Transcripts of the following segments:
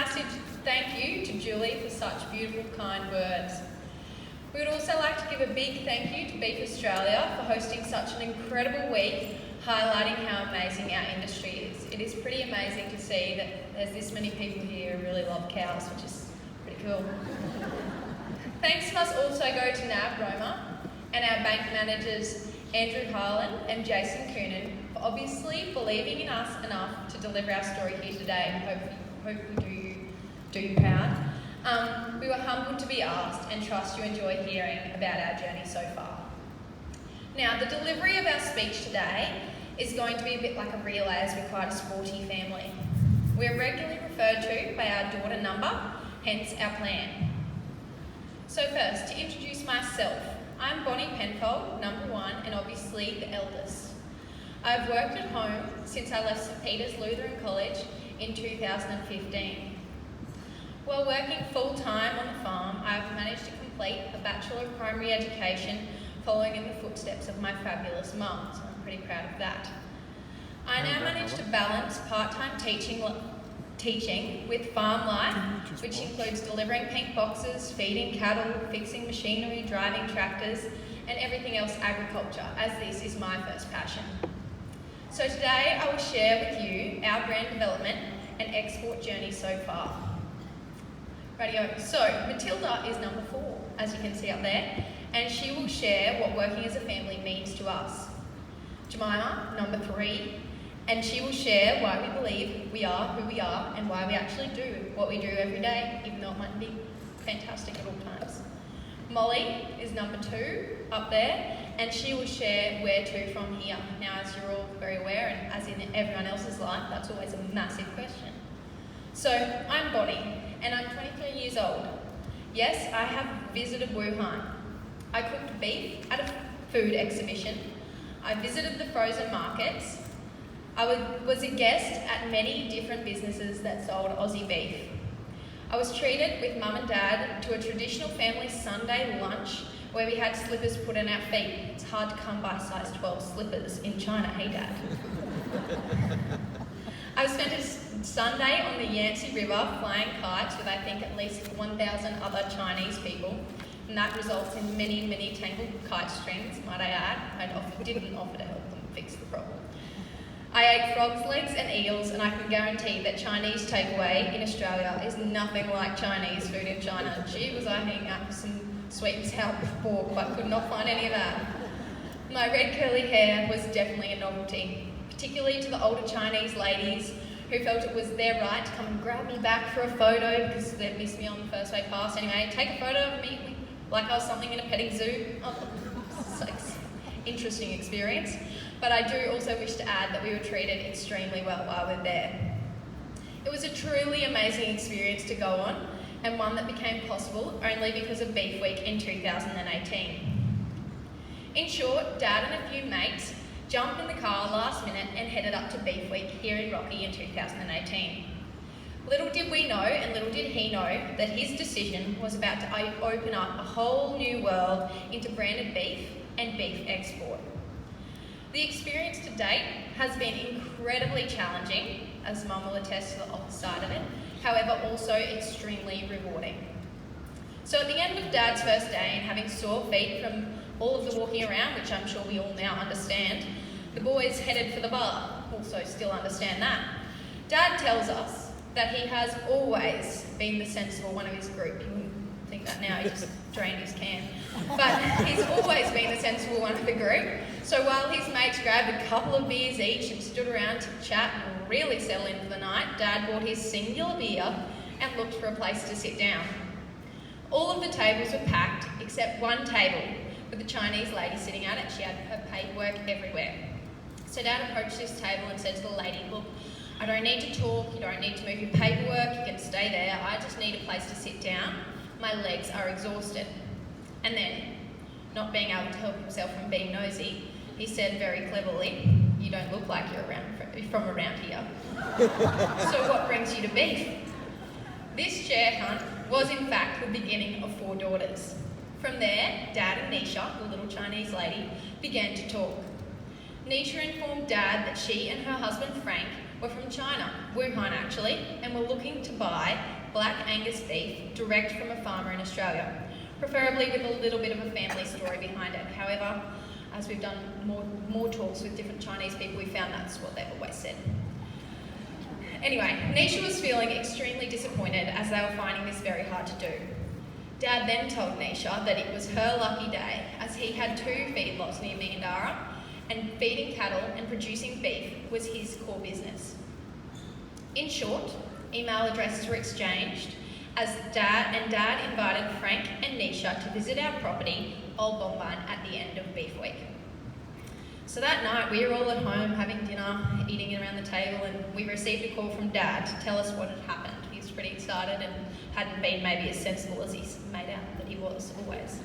massive thank you to Julie for such beautiful, kind words. We would also like to give a big thank you to Beef Australia for hosting such an incredible week, highlighting how amazing our industry is. It is pretty amazing to see that there's this many people here who really love cows, which is pretty cool. Thanks must also go to NAB Roma and our bank managers Andrew Harlan and Jason Coonan for obviously believing in us enough to deliver our story here today, and hope we do you proud. We were humbled to be asked and trust you enjoy hearing about our journey so far. Now, the delivery of our speech today is going to be a bit like a relay as we're quite a sporty family. We're regularly referred to by our daughter number, hence our plan. So first, to introduce myself, I'm Bonnie Penfold, number 1, and obviously the eldest. I've worked at home since I left St Peter's Lutheran College in 2015. While working full-time on the farm, I've managed to complete a Bachelor of Primary Education following in the footsteps of my fabulous mum, so I'm pretty proud of that. I now manage to balance part-time teaching with farm life, which includes delivering pink boxes, feeding cattle, fixing machinery, driving tractors, and everything else agriculture, as this is my first passion. So today I will share with you our brand development and export journey so far. Rightio, so Matilda is number 4, as you can see up there, and she will share what working as a family means to us. Jemima, number 3, and she will share why we believe we are who we are and why we actually do what we do every day, even though it might be fantastic at all times. Molly is number 2 up there, and she will share where to from here. Now, as you're all very aware, and as in everyone else's life, that's always a massive question. So, I'm Bonnie, and I'm 23 years old. Yes, I have visited Wuhan. I cooked beef at a food exhibition. I visited the frozen markets. I was a guest at many different businesses that sold Aussie beef. I was treated with Mum and Dad to a traditional family Sunday lunch where we had slippers put on our feet. It's hard to come by size 12 slippers in China, hey Dad? I spent a Sunday on the Yangtze River flying kites with I think at least 1,000 other Chinese people, and that results in many, many tangled kite strings, might I add. I didn't offer to help them fix the problem. I ate frogs' legs and eels, and I can guarantee that Chinese takeaway in Australia is nothing like Chinese food in China. Gee, was I hanging out for some sweet and sour pork, but could not find any of that. My red curly hair was definitely a novelty, particularly to the older Chinese ladies who felt it was their right to come and grab me back for a photo because they'd missed me on the first way past. Anyway, take a photo of me like I was something in a petting zoo. Oh, it's like interesting experience. But I do also wish to add that we were treated extremely well while we were there. It was a truly amazing experience to go on, and one that became possible only because of Beef Week in 2018. In short, Dad and a few mates jumped in the car last minute and headed up to Beef Week here in Rocky in 2018. Little did we know, and little did he know, that his decision was about to open up a whole new world into branded beef and beef export. The experience to date has been incredibly challenging, as Mum will attest to the opposite side of it, however also extremely rewarding. So at the end of Dad's first day and having sore feet from all of the walking around, which I'm sure we all now understand, the boys headed for the bar, also still understand that. Dad tells us that he has always been the sensible one of his group. You wouldn't think that now, he just drained his can. But he's always been the sensible one of the group. So while his mates grabbed a couple of beers each and stood around to chat and really settle in for the night, Dad bought his singular beer and looked for a place to sit down. All of the tables were packed except one table with a Chinese lady sitting at it. She had her paperwork everywhere. So Dad approached this table and said to the lady, "Look, I don't need to talk, you don't need to move your paperwork, you can stay there, I just need a place to sit down. My legs are exhausted." And then, not being able to help himself from being nosy, he said very cleverly, "You don't look like you're from around here. So what brings you to beef?" This chair hunt was in fact the beginning of 4 daughters. From there, Dad and Nisha, the little Chinese lady, began to talk. Nisha informed Dad that she and her husband Frank were from from China, Wuhan actually, and were looking to buy Black Angus beef direct from a farmer in Australia, preferably with a little bit of a family story behind it. However, as we've done more talks with different Chinese people, we found that's what they've always said. Anyway, Nisha was feeling extremely disappointed as they were finding this very hard to do. Dad then told Nisha that it was her lucky day as he had 2 feedlots near Meandara and feeding cattle and producing beef was his core business. In short, email addresses were exchanged as Dad invited Frank and Nisha to visit our property, Old Bombine, at the end of Beef Week. So that night we were all at home having dinner, eating around the table, and we received a call from Dad to tell us what had happened. He was pretty excited and hadn't been maybe as sensible as he's made out that he was always.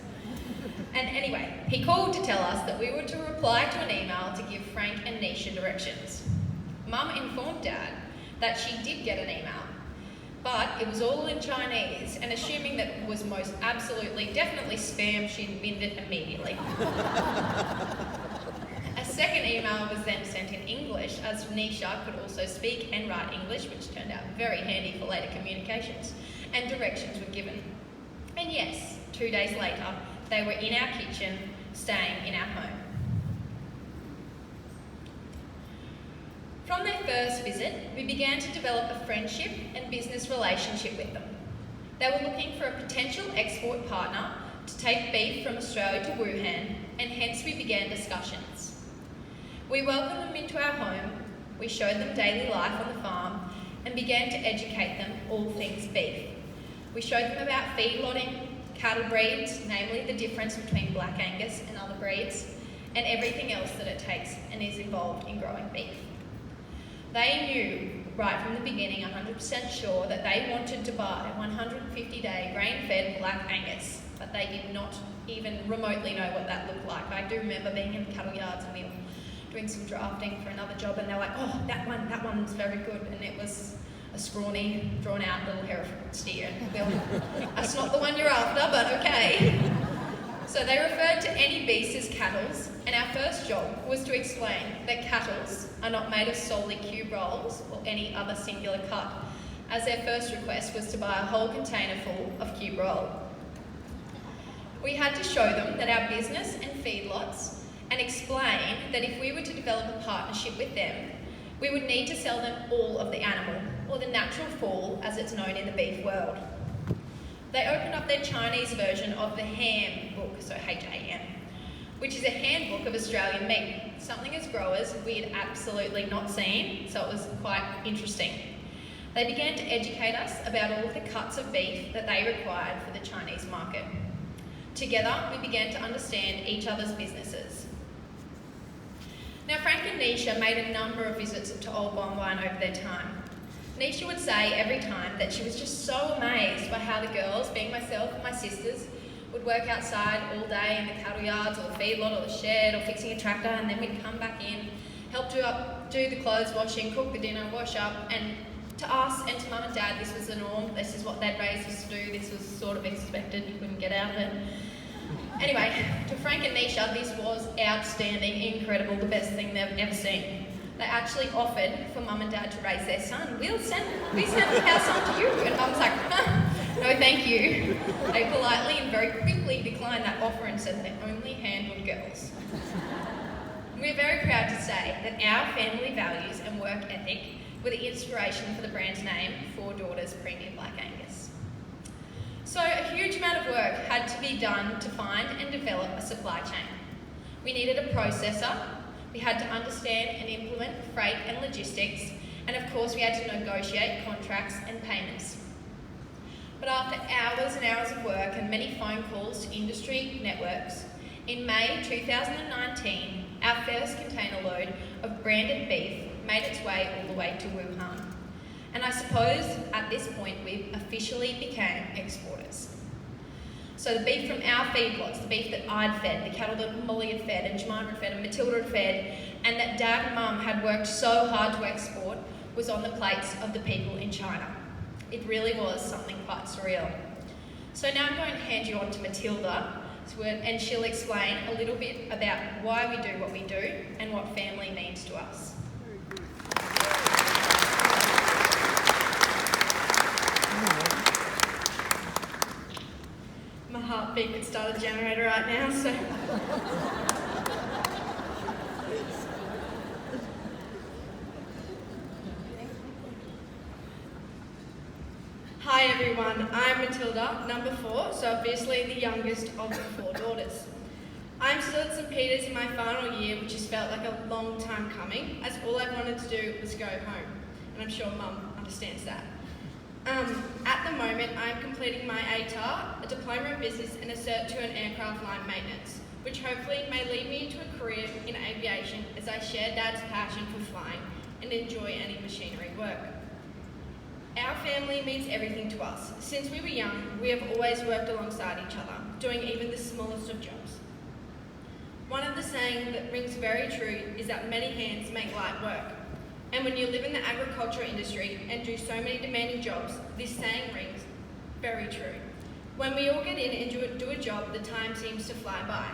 And anyway, he called to tell us that we were to reply to an email to give Frank and Nisha directions. Mum informed Dad that she did get an email, but it was all in Chinese, and assuming that it was most absolutely, definitely spam, she binned it immediately. A second email was then sent in English, as Nisha could also speak and write English, which turned out very handy for later communications, and directions were given. And yes, 2 days later, they were in our kitchen, staying in our home. From their first visit, we began to develop a friendship and business relationship with them. They were looking for a potential export partner to take beef from Australia to Wuhan, and hence we began discussions. We welcomed them into our home, we showed them daily life on the farm, and began to educate them all things beef. We showed them about feedlotting, cattle breeds, namely the difference between Black Angus and other breeds, and everything else that it takes and is involved in growing beef. They knew right from the beginning, 100% sure, that they wanted to buy 150-day grain-fed Black Angus, but they did not even remotely know what that looked like. I do remember being in cattle yards and we were doing some drafting for another job, and they're like, oh, that one's very good, and it was a scrawny, drawn-out little Hereford steer. Well, that's not the one you're after, but okay. So they referred to any beasts as cattles, and our first job was to explain that cattles are not made of solely cube rolls or any other singular cut, as their first request was to buy a whole container full of cube roll. We had to show them that our business and feedlots, and explain that if we were to develop a partnership with them, we would need to sell them all of the animal, or the natural fall as it's known in the beef world. They opened up their Chinese version of the ham book, so H-A-M, which is a handbook of Australian meat, something as growers we had absolutely not seen, so it was quite interesting. They began to educate us about all of the cuts of beef that they required for the Chinese market. Together, we began to understand each other's businesses. Now, Frank and Nisha made a number of visits to Old Bombine over their time. Nisha would say every time that she was just so amazed by how the girls, being myself and my sisters, would work outside all day in the cattle yards or the feedlot or the shed or fixing a tractor, and then we'd come back in, help do the clothes washing, cook the dinner, wash up, and to us and to Mum and Dad, this was the norm. This is what they'd raised us to do. This was sort of expected. You couldn't get out of it. Anyway, to Frank and Nisha, this was outstanding, incredible, the best thing they've ever seen. They actually offered for Mum and Dad to raise their son. We send our son to you. And Mum's like, no thank you. They politely and very quickly declined that offer and said they only handled girls. We're very proud to say that our family values and work ethic were the inspiration for the brand's name, Four Daughters Premium Black Angus. So a huge amount of work had to be done to find and develop a supply chain. We needed a processor, we had to understand and implement freight and logistics, and of course we had to negotiate contracts and payments. But after hours and hours of work and many phone calls to industry networks, in May 2019, our first container load of branded beef made its way all the way to Wuhan. And I suppose at this point we officially became exporters. So the beef from our feedlots, the beef that I'd fed, the cattle that Molly had fed and Jemima had fed and Matilda had fed, and that Dad and Mum had worked so hard to export, was on the plates of the people in China. It really was something quite surreal. So now I'm going to hand you on to Matilda, and she'll explain a little bit about why we do what we do and what family means to us. start a generator right now, so. Hi everyone, I'm Matilda, number 4, so obviously the youngest of the 4 daughters. I'm still at St Peter's in my final year, which has felt like a long time coming, as all I wanted to do was go home, and I'm sure Mum understands that. At the moment, I'm completing my ATAR, a Diploma in Business and a Cert 2 in Aircraft Line Maintenance, which hopefully may lead me into a career in aviation as I share Dad's passion for flying and enjoy any machinery work. Our family means everything to us. Since we were young, we have always worked alongside each other, doing even the smallest of jobs. One of the sayings that rings very true is that many hands make light work. And when you live in the agriculture industry and do so many demanding jobs, this saying rings very true. When we all get in and do a job, the time seems to fly by.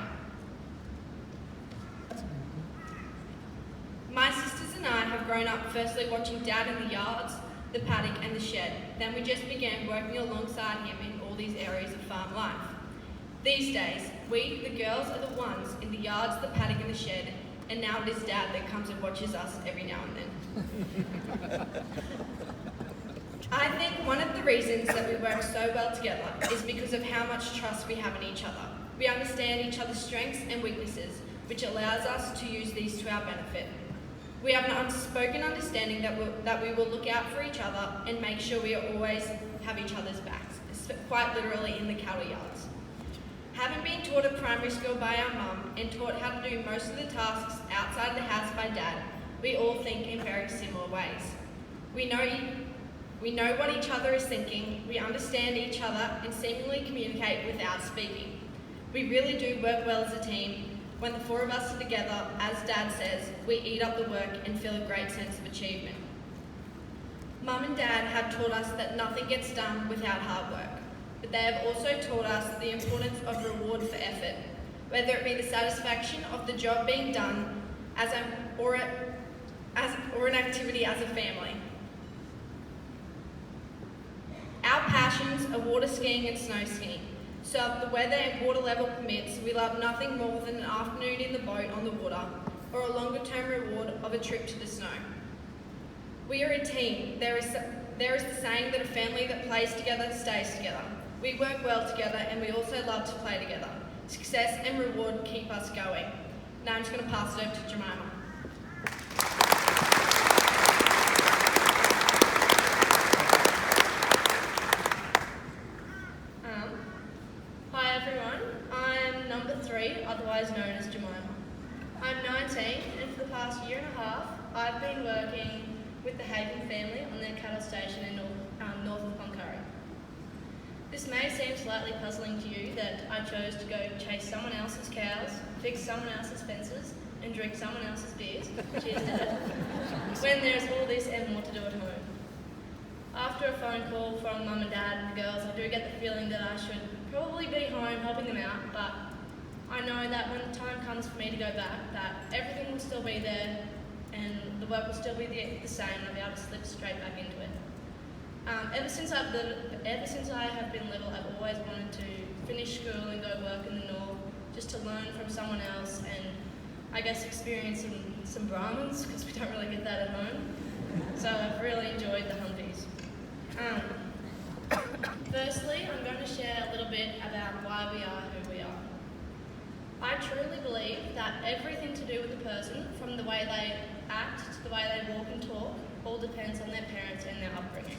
My sisters and I have grown up firstly watching Dad in the yards, the paddock and the shed. Then we just began working alongside him in all these areas of farm life. These days, we, the girls, are the ones in the yards, the paddock and the shed, and now it is Dad that comes and watches us every now and then. I think one of the reasons that we work so well together is because of how much trust we have in each other. We understand each other's strengths and weaknesses, which allows us to use these to our benefit. We have an unspoken understanding that we will look out for each other and make sure we always have each other's backs, quite literally in the cattle yards. Having been taught at primary school by our mum and taught how to do most of the tasks outside the house by Dad, we all think in very similar ways. We know what each other is thinking, we understand each other and seemingly communicate without speaking. We really do work well as a team. When the 4 of us are together, as Dad says, we eat up the work and feel a great sense of achievement. Mum and Dad have taught us that nothing gets done without hard work, but they have also taught us the importance of reward for effort, whether it be the satisfaction of the job being done or an activity as a family. Our passions are water skiing and snow skiing. So if the weather and water level permits, we love nothing more than an afternoon in the boat on the water, or a longer term reward of a trip to the snow. We are a team. There is the saying that a family that plays together stays together. We work well together and we also love to play together. Success and reward keep us going. Now I'm just going to pass it over to Jemima. Hi everyone, I'm number 3, otherwise known as Jemima. I'm 19 and for the past year and a half I've been working with the Haven family on their cattle station in north of Cloncurry. This may seem slightly puzzling to you that I chose to go chase someone else's cows, fix someone else's fences and drink someone else's beers, cheers Dad, when there's all this and more to do at home. After a phone call from Mum and Dad and the girls, I do get the feeling that I should probably be home helping them out, but I know that when the time comes for me to go back, that everything will still be there and the work will still be the same and I'll be able to slip straight back into it. Ever since I have been little, I've always wanted to finish school and go work in the north, just to learn from someone else and I guess experience some Brahmins, because we don't really get that at home. So I've really enjoyed the Humvees. Firstly, I'm going to share a little bit about why we are who we are. I truly believe that everything to do with a person, from the way they act to the way they walk and talk, all depends on their parents and their upbringing.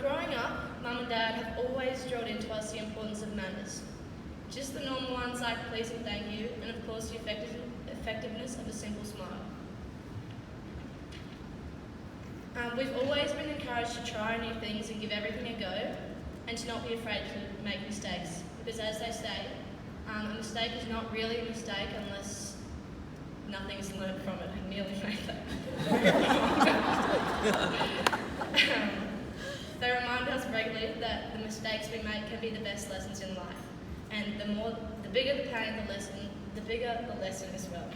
Growing up, Mum and Dad have always drilled into us the importance of manners. Just the normal ones like please and thank you, and of course the effectiveness of a simple smile. We've always been encouraged to try new things and give everything a go, and to not be afraid to make mistakes. Because as they say, a mistake is not really a mistake unless nothing's learned from it. I nearly made that. They remind us regularly that the mistakes we make can be the best lessons in life. And the bigger the pain, the bigger the lesson as well.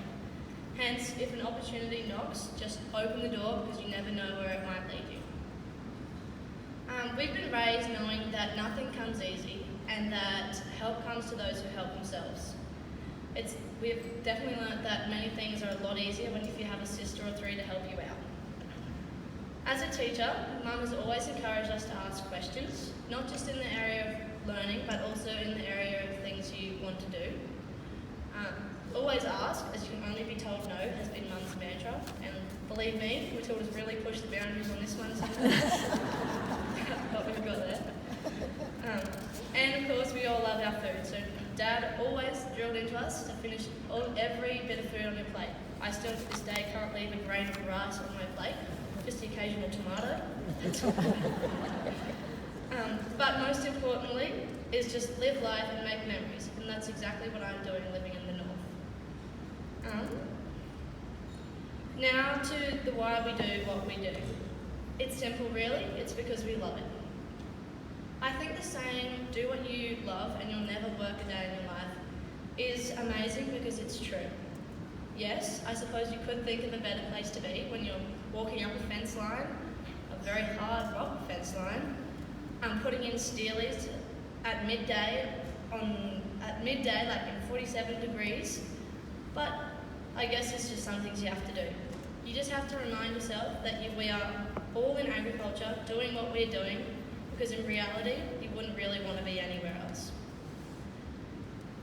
Hence, if an opportunity knocks, just open the door because you never know where it might lead you. We've been raised knowing that nothing comes easy and that help comes to those who help themselves. We've definitely learnt that many things are a lot easier when if you have a sister or three to help you out. As a teacher, Mum has always encouraged us to ask questions, not just in the area of learning, but also in the area of things you want to do. Always ask, as you can only be told no, has been Mum's mantra, and believe me, Matilda's really pushed the boundaries on this one sometimes. What we've got there. And of course, we all love our food, so Dad always drilled into us to finish every bit of food on your plate. I still to this day can't leave a grain of rice on my plate, just the occasional tomato. But most importantly is just live life and make memories, and that's exactly what I'm doing living in the North. Now to the why we do what we do. It's simple really, it's because we love it. I think the saying, do what you love and you'll never work a day in your life, is amazing because it's true. Yes, I suppose you could think of a better place to be when you're walking up a fence line, a very hard rock fence line, putting in steelies at midday, like in 47 degrees, but I guess it's just some things you have to do. You just have to remind yourself that we are all in agriculture doing what we're doing, because in reality, you wouldn't really want to be anywhere else.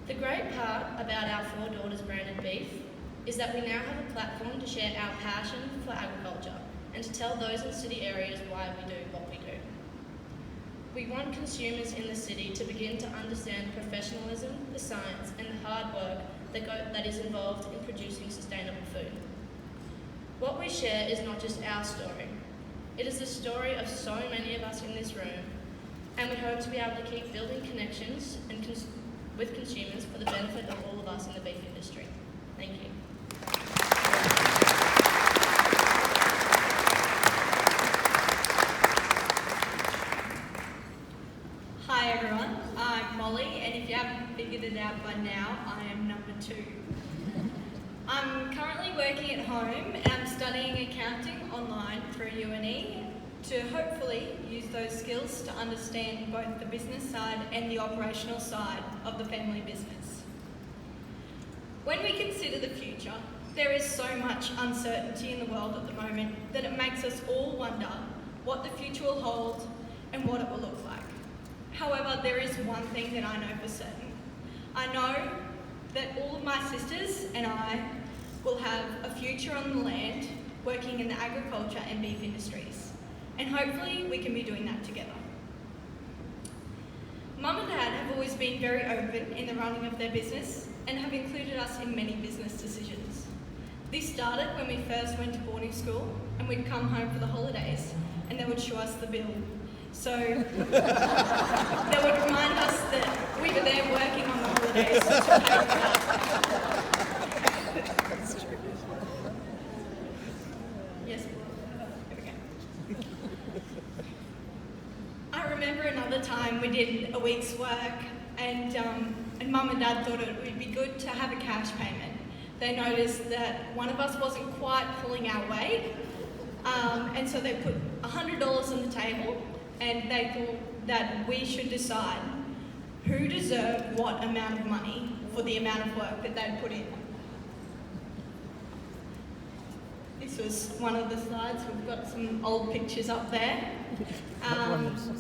The great part about our 4 Daughters branded beef is that we now have a platform to share our passion for agriculture and to tell those in city areas why we do what we do. We want consumers in the city to begin to understand professionalism, the science and the hard work that is involved in producing sustainable food. What we share is not just our story. It is the story of so many of us in this room, and we hope to be able to keep building connections with consumers for the benefit of all of us in the beef industry. Thank you. Hi everyone, I'm Molly, and if you haven't figured it out by now, I am number 2. I'm currently working at home and I'm studying accounting online through UNE to hopefully use those skills to understand both the business side and the operational side of the family business. When we consider the future, there is so much uncertainty in the world at the moment that it makes us all wonder what the future will hold and what it will look like. However, there is one thing that I know for certain. I know that all of my sisters and I will have a future on the land working in the agriculture and beef industries. And hopefully we can be doing that together. Mum and Dad have always been very open in the running of their business and have included us in many business decisions. This started when we first went to boarding school and we'd come home for the holidays and they would show us the bill. So they would remind us that we were there working on the holidays to pay for that. Yes, here we go. I remember another time we did a week's work and Mum and Dad thought it would be good to have a cash payment. They noticed that one of us wasn't quite pulling our weight, and so they put $100 on the table and they thought that we should decide who deserved what amount of money for the amount of work that they'd put in. This was one of the slides. We've got some old pictures up there.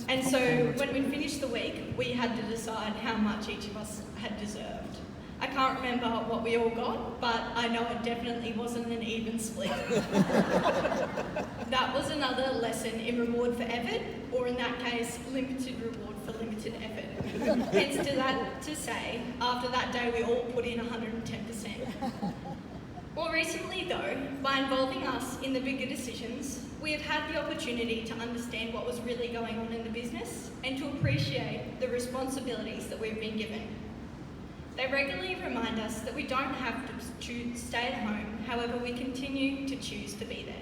And so when we finished the week, we had to decide how much each of us had deserved. I can't remember what we all got, but I know it definitely wasn't an even split. That was another lesson in reward for effort, or in that case, limited reward for limited effort. Hence to say, after that day we all put in 110%. More recently though, by involving us in the bigger decisions, we have had the opportunity to understand what was really going on in the business and to appreciate the responsibilities that we've been given. They regularly remind us that we don't have to stay at home, however we continue to choose to be there.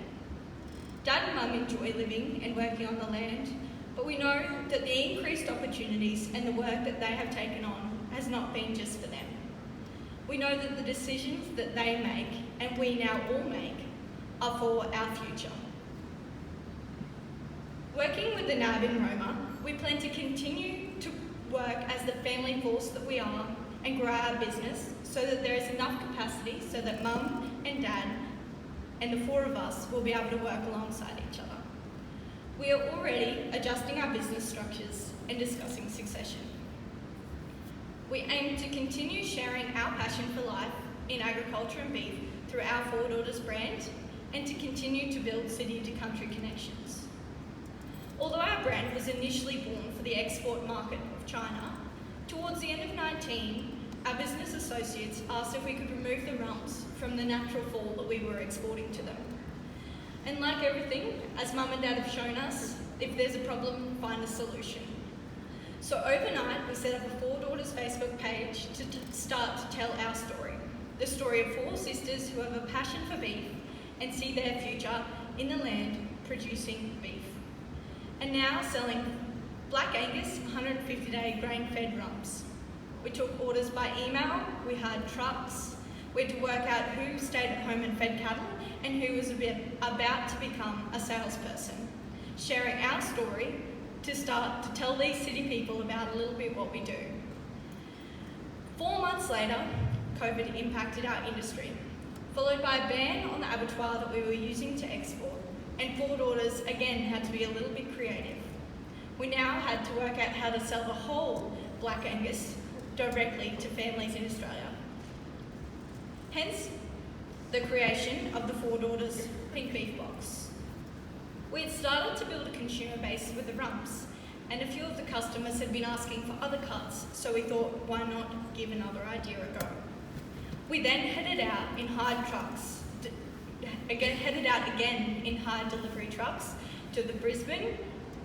Dad and Mum enjoy living and working on the land, but we know that the increased opportunities and the work that they have taken on has not been just for them. We know that the decisions that they make, and we now all make, are for our future. Working with the NAB in Roma, we plan to continue to work as the family force that we are and grow our business so that there is enough capacity so that Mum and Dad and the four of us will be able to work alongside each other. We are already adjusting our business structures and discussing succession. We aim to continue sharing our passion for life in agriculture and beef through our Four Daughters brand and to continue to build city to country connections. Although our brand was initially born for the export market of China, towards the end of 2019, our business associates asked if we could remove the rumps from the natural fall that we were exporting to them. And like everything, as Mum and Dad have shown us, if there's a problem, find a solution. So overnight, we set up a Four Daughters Facebook page to start to tell our story. The story of four sisters who have a passion for beef and see their future in the land producing beef. And now selling Black Angus 150-day grain-fed rumps. We took orders by email, we hired trucks, we had to work out who stayed at home and fed cattle and who was about to become a salesperson, sharing our story to start to tell these city people about a little bit what we do. 4 months later, COVID impacted our industry, followed by a ban on the abattoir that we were using to export, and Four Daughters again had to be a little bit creative. We now had to work out how to sell the whole Black Angus directly to families in Australia. Hence, the creation of the Four Daughters Pink Beef Box. We had started to build a consumer base with the rumps, and a few of the customers had been asking for other cuts, so we thought, why not give another idea a go? We then headed out in hired trucks, again in hired delivery trucks to the Brisbane,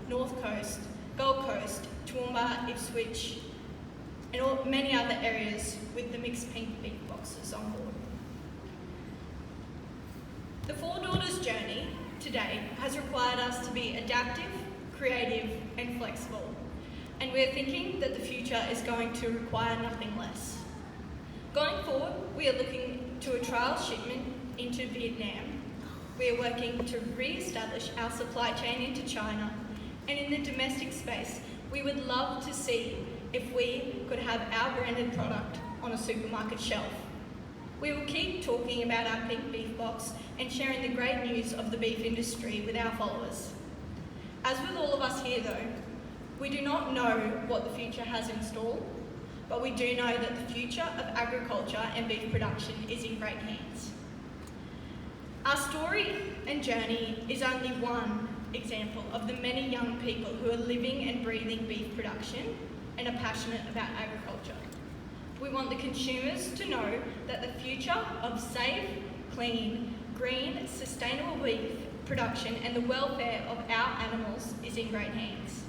North Coast, Gold Coast, Toowoomba, Ipswich, and many other areas with the mixed pink beef boxes on board. The Four Daughters journey today has required us to be adaptive, creative, and flexible, and we're thinking that the future is going to require nothing less. Going forward, we are looking to a trial shipment into Vietnam. We are working to re-establish our supply chain into China, and in the domestic space, we would love to see if we could have our branded product on a supermarket shelf. We will keep talking about our pink beef box and sharing the great news of the beef industry with our followers. As with all of us here though, we do not know what the future has in store, but we do know that the future of agriculture and beef production is in great hands. Our story and journey is only one example of the many young people who are living and breathing beef production and are passionate about agriculture. We want the consumers to know that the future of safe, clean, green, sustainable beef production and the welfare of our animals is in great hands.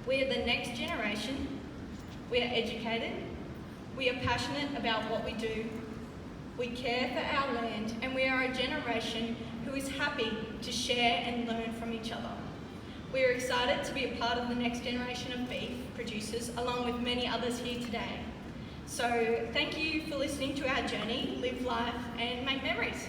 We are the next generation, we are educated, we are passionate about what we do, we care for our land, and we are a generation who is happy to share and learn from each other. We are excited to be a part of the next generation of beef producers, along with many others here today. So thank you for listening to our journey, live life and make memories.